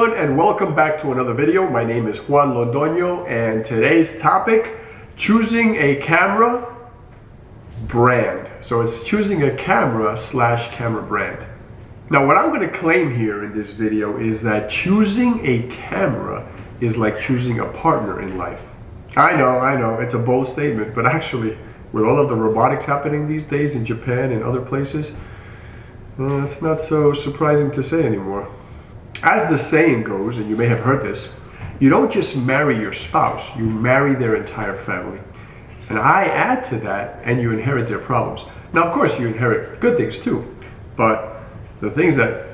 everyone, and welcome back to another video. My name is Juan Londoño, and today's topic, choosing a camera brand. So it's choosing a camera / camera brand. Now what I'm going to claim here in this video is that choosing a camera is like choosing a partner in life. I know, it's a bold statement, but actually with all of the robotics happening these days in Japan and other places, it's not so surprising to say anymore. As the saying goes, and you may have heard this, you don't just marry your spouse, you marry their entire family. And I add to that, and you inherit their problems. Now, of course, you inherit good things too, but the things that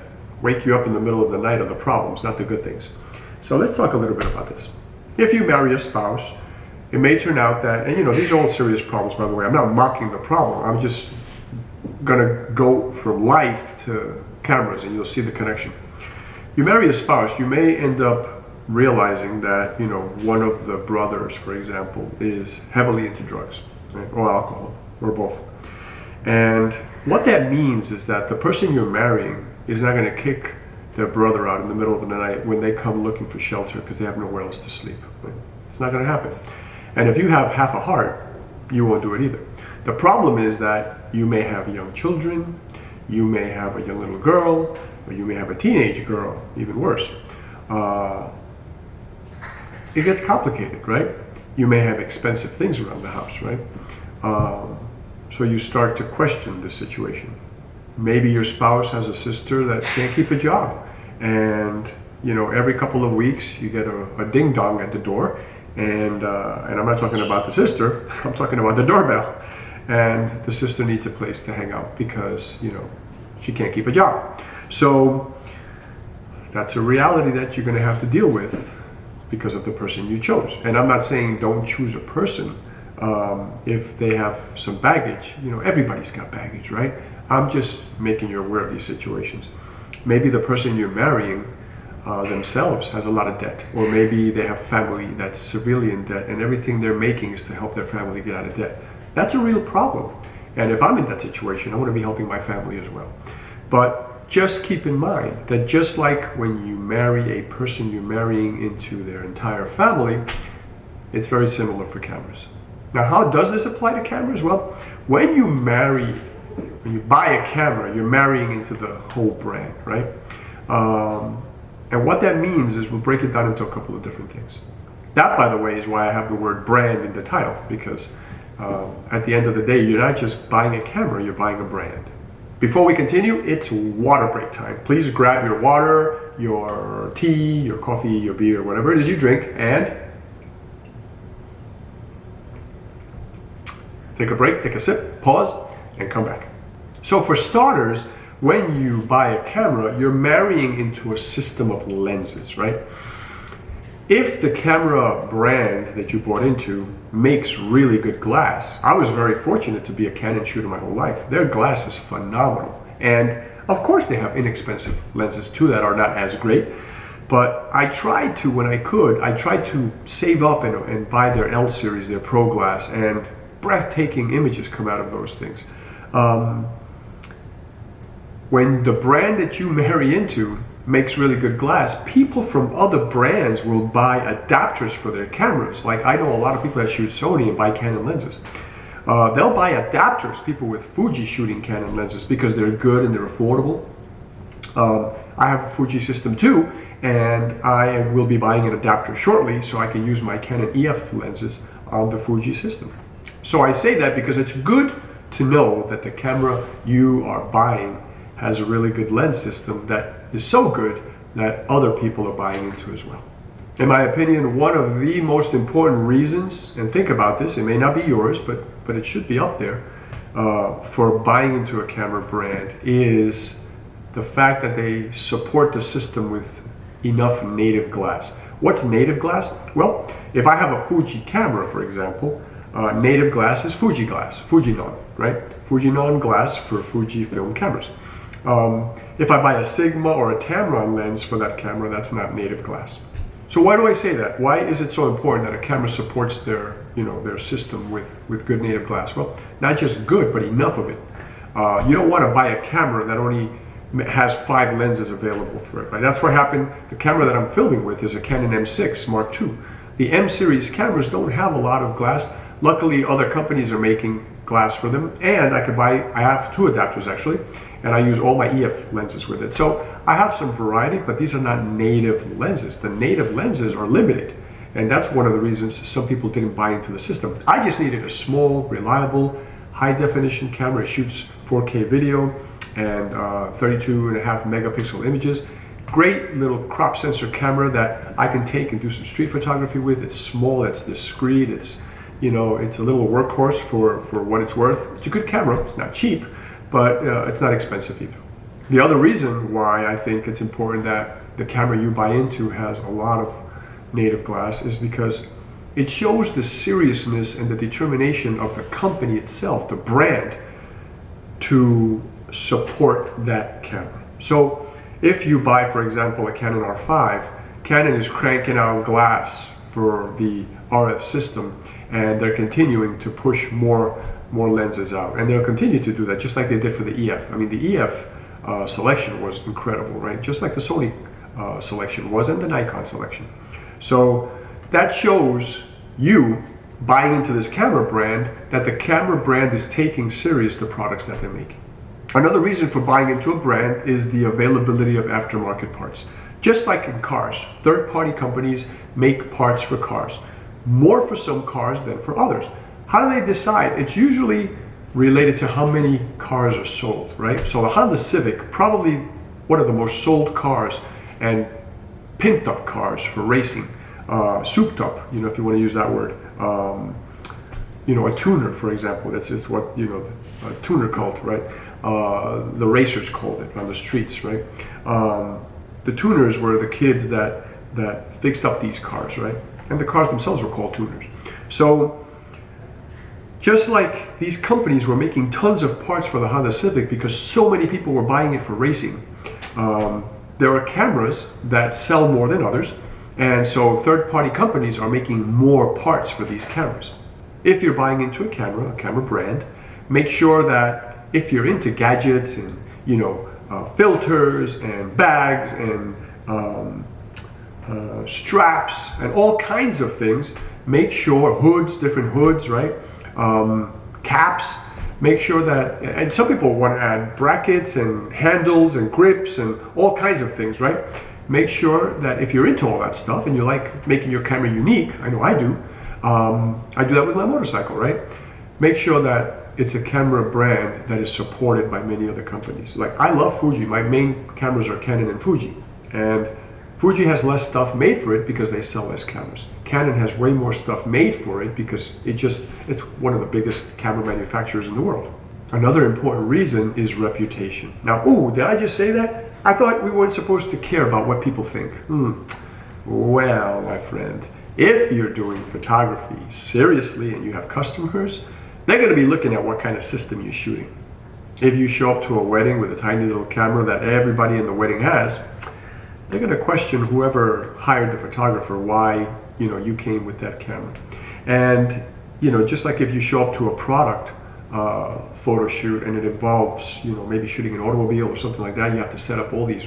wake you up in the middle of the night are the problems, not the good things. So let's talk a little bit about this. If you marry a spouse, it may turn out that, and these are all serious problems, by the way. I'm not mocking the problem. I'm just gonna go from life to cameras, and you'll see the connection. You marry a spouse, you may end up realizing that, one of the brothers, for example, is heavily into drugs, right? Or alcohol, or both. And what that means is that the person you're marrying is not going to kick their brother out in the middle of the night when they come looking for shelter because they have nowhere else to sleep. Right? It's not going to happen. And if you have half a heart, you won't do it either. The problem is that you may have young children, you may have a young little girl, or you may have a teenage girl, even worse. It gets complicated, right? You may have expensive things around the house, right? So you start to question the situation. Maybe your spouse has a sister that can't keep a job, and every couple of weeks you get a ding dong at the door, and I'm not talking about the sister, I'm talking about the doorbell, and the sister needs a place to hang out because she can't keep a job. So that's a reality that you're going to have to deal with because of the person you chose. And I'm not saying don't choose a person if they have some baggage. Everybody's got baggage, right? I'm just making you aware of these situations. Maybe the person you're marrying themselves has a lot of debt, or maybe they have family that's severely in debt and everything they're making is to help their family get out of debt. That's a real problem. And if I'm in that situation, I want to be helping my family as well. But just keep in mind that just like when you marry a person you're marrying into their entire family, it's very similar for cameras. Now, how does this apply to cameras? Well, when you buy a camera, you're marrying into the whole brand, right? And what that means is, we'll break it down into a couple of different things. That, by the way, is why I have the word brand in the title, because at the end of the day, you're not just buying a camera, you're buying a brand. Before we continue, it's water break time. Please grab your water, your tea, your coffee, your beer, whatever it is you drink, and take a break, take a sip, pause, and come back. So for starters, when you buy a camera, you're marrying into a system of lenses, right? If the camera brand that you bought into makes really good glass, I was very fortunate to be a Canon shooter my whole life. Their glass is phenomenal. And of course they have inexpensive lenses too that are not as great. But I tried to, when I could, I tried to save up and buy their L series, their Pro Glass, and breathtaking images come out of those things. When the brand that you marry into makes really good glass, people from other brands will buy adapters for their cameras. Like, I know a lot of people that shoot Sony and buy Canon lenses. They'll buy adapters, people with Fuji shooting Canon lenses, because they're good and they're affordable. I have a Fuji system too, and I will be buying an adapter shortly so I can use my Canon EF lenses on the Fuji system. So I say that because it's good to know that the camera you are buying has a really good lens system that is so good that other people are buying into as well. In my opinion, one of the most important reasons, and think about this, it may not be yours, but it should be up there, for buying into a camera brand, is the fact that they support the system with enough native glass. What's native glass? Well, if I have a Fuji camera, for example, native glass is Fuji glass, Fujinon, right? Fujinon glass for Fujifilm cameras. If I buy a Sigma or a Tamron lens for that camera, that's not native glass. So why do I say that? Why is it so important that a camera supports their system with good native glass? Well, not just good, but enough of it. You don't want to buy a camera that only has 5 lenses available for it, right? That's what happened. The camera that I'm filming with is a Canon M6 Mark II. The M series cameras don't have a lot of glass. Luckily, other companies are making glass for them, and I have 2 adapters actually, and I use all my EF lenses with it. So I have some variety, but these are not native lenses. The native lenses are limited, and that's one of the reasons some people didn't buy into the system. I just needed a small, reliable, high definition camera. It shoots 4K video and 32.5 megapixel images. Great little crop sensor camera that I can take and do some street photography with. It's small, it's discreet, it's, you know, it's a little workhorse for what it's worth. It's a good camera. It's not cheap, but it's not expensive either. The other reason why I think it's important that the camera you buy into has a lot of native glass is because it shows the seriousness and the determination of the company itself, the brand, to support that camera. So if you buy, for example, a Canon R5, Canon is cranking out glass for the RF system, and they're continuing to push more lenses out, and they'll continue to do that, just like they did for the EF. I mean, the EF selection was incredible, right? Just like the Sony selection was, and the Nikon selection. So that shows you buying into this camera brand, that the camera brand is taking serious the products that they're making. Another reason for buying into a brand is the availability of aftermarket parts. Just like in cars, third-party companies make parts for cars. More for some cars than for others. How do they decide? It's usually related to how many cars are sold, right? So the Honda Civic, probably one of the most sold cars and pimped up cars for racing, souped up, you know, if you want to use that word. You know, a tuner, for example, that's just what, you know, a tuner cult, right? The racers called it on the streets, right? The tuners were the kids that fixed up these cars, right? And the cars themselves were called tuners. So just like these companies were making tons of parts for the Honda Civic because so many people were buying it for racing, there are cameras that sell more than others, and so third-party companies are making more parts for these cameras. If you're buying into a camera brand, make sure that if you're into gadgets and, you know, filters and bags and straps and all kinds of things, make sure hoods, different hoods, right? Caps, make sure that, and some people want to add brackets and handles and grips and all kinds of things, right? Make sure that if you're into all that stuff and you like making your camera unique, I know I do that with my motorcycle, right? Make sure that it's a camera brand that is supported by many other companies. Like, I love Fuji. My main cameras are Canon and Fuji, and Fuji has less stuff made for it because they sell less cameras. Canon has way more stuff made for it because it's one of the biggest camera manufacturers in the world. Another important reason is reputation. Now, did I just say that? I thought we weren't supposed to care about what people think. Well, my friend, if you're doing photography seriously and you have customers, they're going to be looking at what kind of system you're shooting. If you show up to a wedding with a tiny little camera that everybody in the wedding has, they're going to question whoever hired the photographer why, you know, you came with that camera. And, you know, just like if you show up to a product photo shoot and it involves, you know, maybe shooting an automobile or something like that, you have to set up all these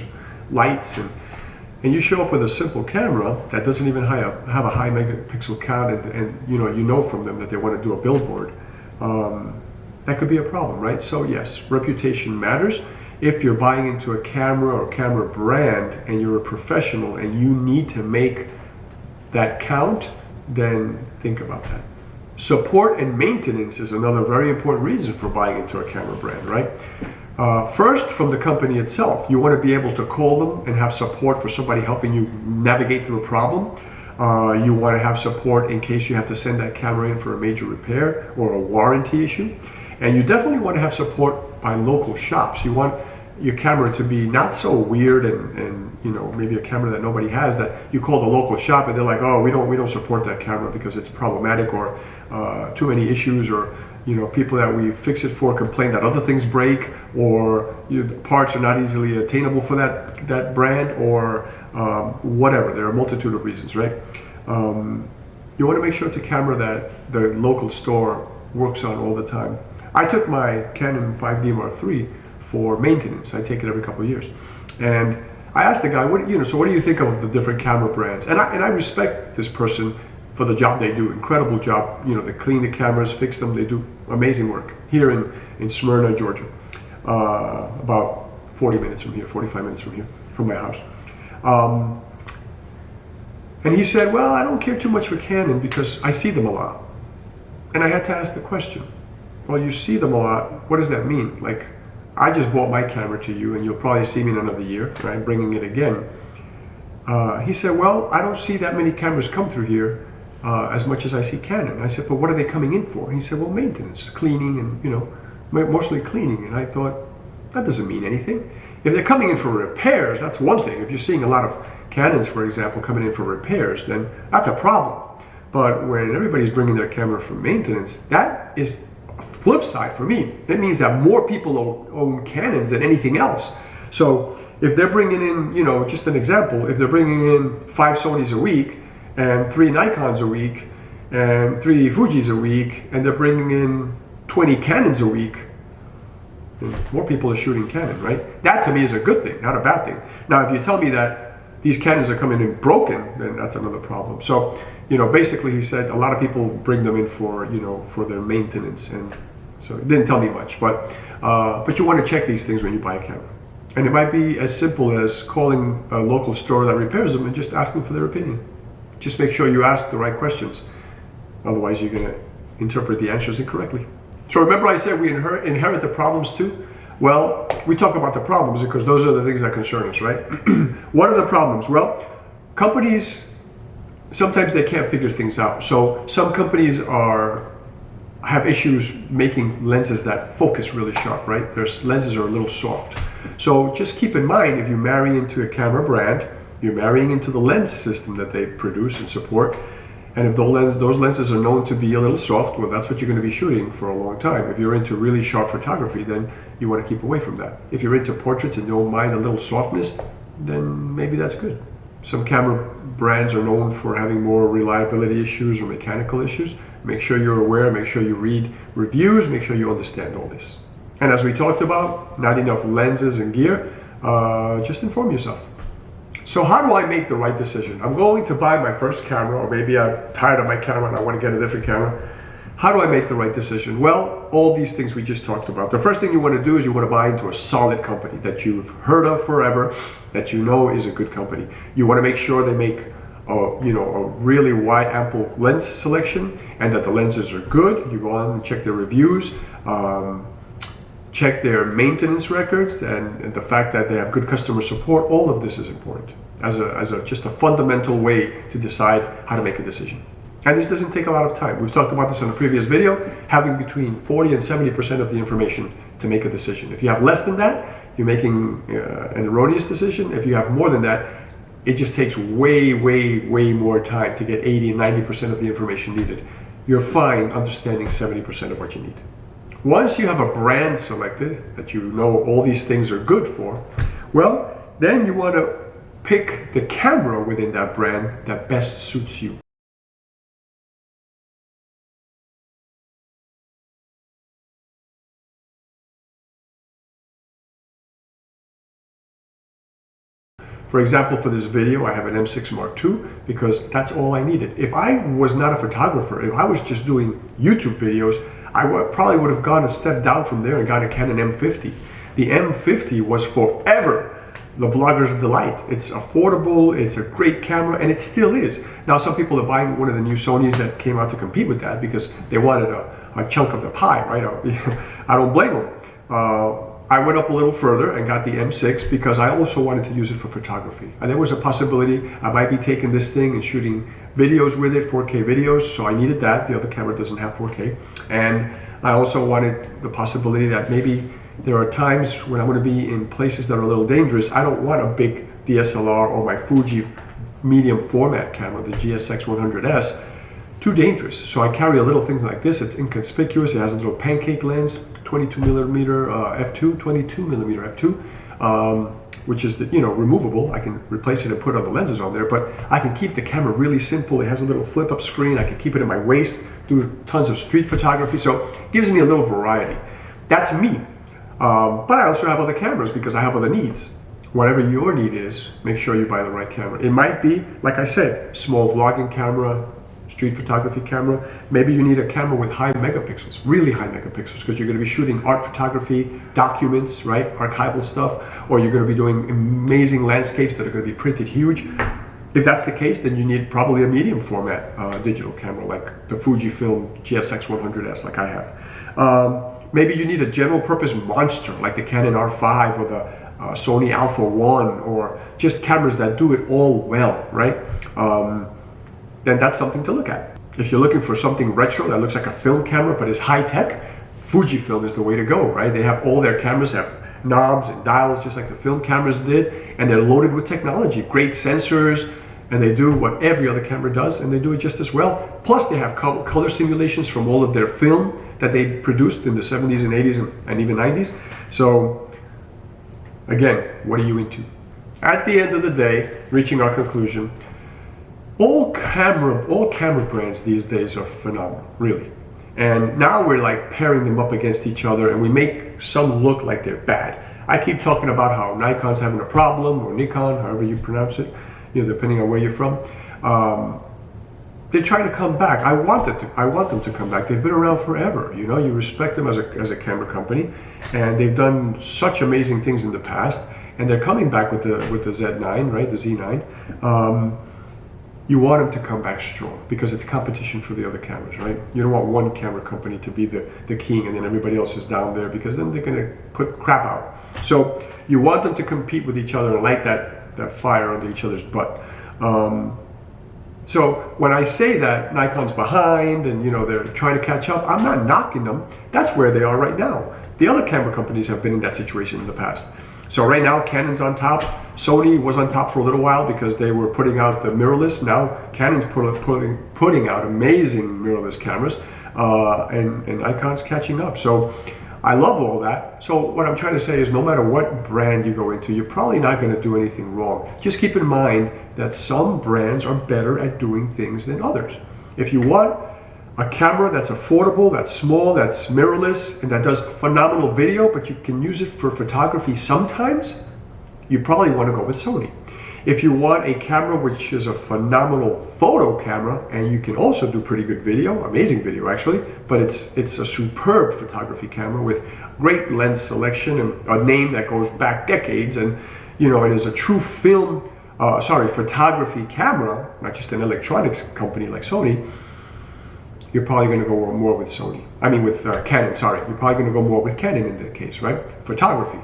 lights, and you show up with a simple camera that doesn't even have a high megapixel count, and you know from them that they want to do a billboard. That could be a problem, right? So yes, reputation matters. If you're buying into a camera or camera brand and you're a professional and you need to make that count, then think about that. Support and maintenance is another very important reason for buying into a camera brand, right? First, from the company itself, you want to be able to call them and have support for somebody helping you navigate through a problem. You want to have support in case you have to send that camera in for a major repair or a warranty issue. And you definitely want to have support by local shops. You want your camera to be not so weird and you know, maybe a camera that nobody has, that you call the local shop and they're like, oh, we don't support that camera because it's problematic or too many issues, or, you know, people that we fix it for complain that other things break, or, you know, the parts are not easily attainable for that brand, or whatever. There are a multitude of reasons, right? You want to make sure it's a camera that the local store works on all the time. I took my Canon 5D Mark III for maintenance. I take it every couple of years. And I asked the guy, so what do you think of the different camera brands? And I respect this person for the job they do. Incredible job. They clean the cameras, fix them. They do amazing work here in Smyrna, Georgia. About 40 minutes from here, 45 minutes from here, from my house. And he said, well, I don't care too much for Canon because I see them a lot. And I had to ask the question, well, you see them a lot, what does that mean? Like, I just bought my camera to you and you'll probably see me in another year, right, bringing it again. He said, well, I don't see that many cameras come through here as much as I see Canon. I said, but what are they coming in for? And he said, well, maintenance, cleaning, and mostly cleaning. And I thought, that doesn't mean anything. If they're coming in for repairs, that's one thing. If you're seeing a lot of Canons, for example, coming in for repairs, then that's a problem. But when everybody's bringing their camera for maintenance, that is a flip side for me. That means that more people own Canons than anything else. So if they're bringing in, just an example, if they're bringing in 5 Sonys a week and 3 Nikons a week and 3 Fujis a week, and they're bringing in 20 Canons a week, more people are shooting Canon, right? That to me is a good thing, not a bad thing. Now, if you tell me that these Canons are coming in broken, then that's another problem. So, basically he said a lot of people bring them in for, for their maintenance. And so it didn't tell me much, but you want to check these things when you buy a camera. And it might be as simple as calling a local store that repairs them and just asking for their opinion. Just make sure you ask the right questions. Otherwise, you're going to interpret the answers incorrectly. So remember I said we inherit the problems too? Well, we talk about the problems because those are the things that concern us, right? What are the problems? Well, companies, sometimes they can't figure things out. So some companies have issues making lenses that focus really sharp, right? Their lenses are a little soft. So just keep in mind, if you marry into a camera brand, you're marrying into the lens system that they produce and support. And if those lenses are known to be a little soft, well, that's what you're going to be shooting for a long time. If you're into really sharp photography, then you want to keep away from that. If you're into portraits and don't mind a little softness, then maybe that's good. Some camera brands are known for having more reliability issues or mechanical issues. Make sure you're aware, make sure you read reviews, make sure you understand all this. And as we talked about, not enough lenses and gear, just inform yourself. So how do I make the right decision? I'm going to buy my first camera, or maybe I'm tired of my camera and I want to get a different camera. How do I make the right decision? Well, all these things we just talked about. The first thing you want to do is you want to buy into a solid company that you've heard of forever, that you know is a good company. You want to make sure they make a really wide, ample lens selection and that the lenses are good. You go on and check their reviews, check their maintenance records, and the fact that they have good customer support. All of this is important as just a fundamental way to decide how to make a decision. And this doesn't take a lot of time. We've talked about this in a previous video, having between 40 and 70% of the information to make a decision. If you have less than that, you're making an erroneous decision. If you have more than that, it just takes way, way, way more time to get 80 and 90% of the information needed. You're fine understanding 70% of what you need. Once you have a brand selected that you know all these things are good for, well, then you want to pick the camera within that brand that best suits you. For example, for this video, I have an M6 Mark II because that's all I needed. If I was not a photographer, if I was just doing YouTube videos, I probably would have gone a step down from there and got a Canon M50. The M50 was forever the vlogger's delight. It's affordable, it's a great camera, and it still is. Now some people are buying one of the new Sonys that came out to compete with that because they wanted a chunk of the pie, right? I don't blame them. I went up a little further and got the M6 because I also wanted to use it for photography. And there was a possibility I might be taking this thing and shooting videos with it, 4K videos, so I needed that. The other camera doesn't have 4K. And I also wanted the possibility that maybe there are times when I'm going to be in places that are a little dangerous. I don't want a big DSLR or my Fuji medium format camera, the GFX 100S, too dangerous. So I carry a little thing like this. It's inconspicuous. It has a little pancake lens, 22mm f2, 22mm f2, which is removable. I can replace it and put other lenses on there, but I can keep the camera really simple. It has a little flip-up screen. I can keep it in my waist, do tons of street photography. So it gives me a little variety. That's me. But I also have other cameras because I have other needs. Whatever your need is, make sure you buy the right camera. It might be, like I said, small vlogging camera, street photography camera. Maybe you need a camera with high megapixels, really high megapixels, because you're going to be shooting art photography, documents, right, archival stuff, or you're going to be doing amazing landscapes that are going to be printed huge. If that's the case, then you need probably a medium format digital camera like the Fujifilm GFX 100S, like I have. Maybe you need a general purpose monster like the Canon R5 or the Sony A1, or just cameras that do it all well, right? Then that's something to look at. If you're looking for something retro that looks like a film camera but is high tech, Fujifilm is the way to go, right? They have all their cameras have knobs and dials just like the film cameras did, and they're loaded with technology, great sensors, and they do what every other camera does, and they do it just as well. Plus they have color simulations from all of their film that they produced in the 70s and 80s and even 90s. So again, what are you into? At the end of the day, reaching our conclusion, all camera brands these days are phenomenal, really. And now we're like pairing them up against each other, and we make some look like they're bad. I keep talking about how Nikon's having a problem, or Nikon, however you pronounce it, you know, depending on where you're from. They're trying to come back. I want them to come back. They've been around forever. You know, you respect them as a camera company, and they've done such amazing things in the past. And they're coming back with the Z9, right? The Z9. You want them to come back strong because it's competition for the other cameras, right? You don't want one camera company to be the king and then everybody else is down there, because then they're going to put crap out. So you want them to compete with each other and light that fire under each other's butt. So when I say that Nikon's behind and, you know, they're trying to catch up, I'm not knocking them. That's where they are right now. The other camera companies have been in that situation in the past. So right now, Canon's on top. Sony was on top for a little while because they were putting out the mirrorless. Now Canon's putting out amazing mirrorless cameras, and Nikon's catching up. So I love all that. So what I'm trying to say is, no matter what brand you go into, you're probably not going to do anything wrong. Just keep in mind that some brands are better at doing things than others. If you want a camera that's affordable, that's small, that's mirrorless, and that does phenomenal video, but you can use it for photography sometimes, you probably want to go with Sony. If you want a camera which is a phenomenal photo camera, and you can also do pretty good video, amazing video actually, but it's a superb photography camera with great lens selection and a name that goes back decades, and you know, it is a true photography camera, not just an electronics company like Sony, you're probably going to go more with Sony. I mean with Canon, sorry. You're probably going to go more with Canon in that case, right? Photography.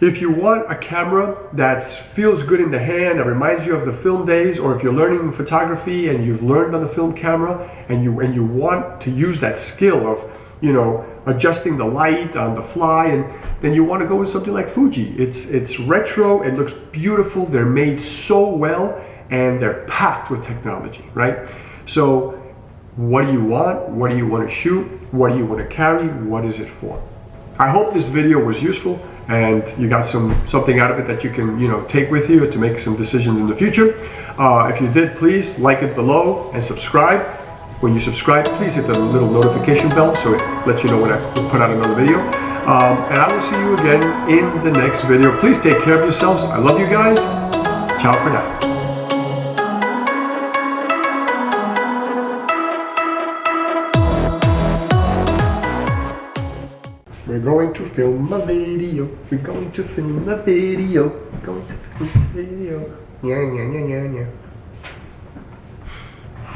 If you want a camera that feels good in the hand, that reminds you of the film days, or if you're learning photography and you've learned on the film camera and you want to use that skill of, you know, adjusting the light on the fly, and then you want to go with something like Fuji. It's retro, it looks beautiful, they're made so well, and they're packed with technology, right? So what do you want? What do you want to shoot? What do you want to carry? What is it for? I hope this video was useful and you got something out of it that you can, you know, take with you to make some decisions in the future. If you did, please like it below and subscribe. When you subscribe, please hit the little notification bell so it lets you know when I put out another video. And I will see you again in the next video. Please take care of yourselves. I love you guys. Ciao for now. We're going to film a video. We're going to film a video. We're going to film a video. Yeah, yeah, yeah, yeah, yeah.